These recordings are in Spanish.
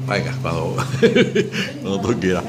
Venga, cuando tú quieras.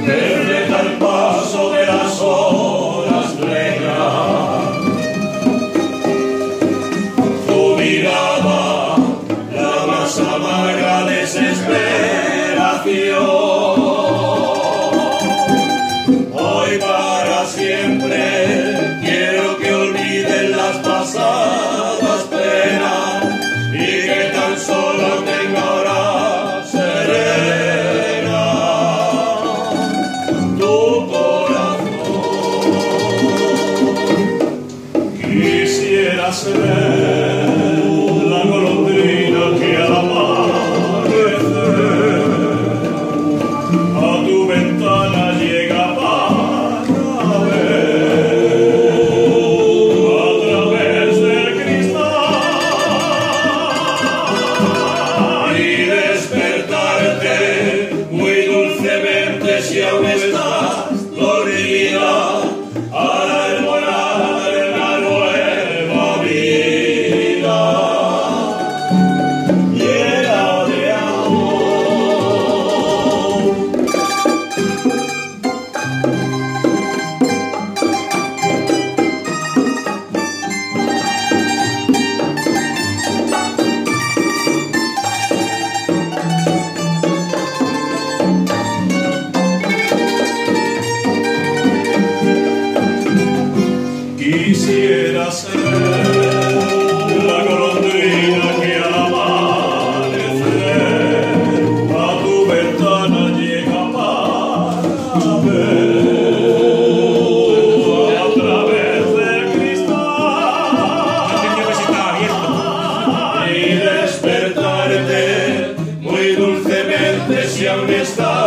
Refleja el paso de las horas negras. Tu mirada, la más amarga desesperación. Hoy para siempre quiero que olviden las pasadas penas y que tan solo tenga ahora serena tu corazón. Quisiera ser la golondrina que al amanecer a tu ventana llega para ver a través del cristal y despertarte muy dulcemente si aún estás dormida para devorar la nueva vida llena de amor. Quisiera ser la golondrina que al amanecer a tu ventana llega para ver a través del cristal y despertarte muy dulcemente si aún estás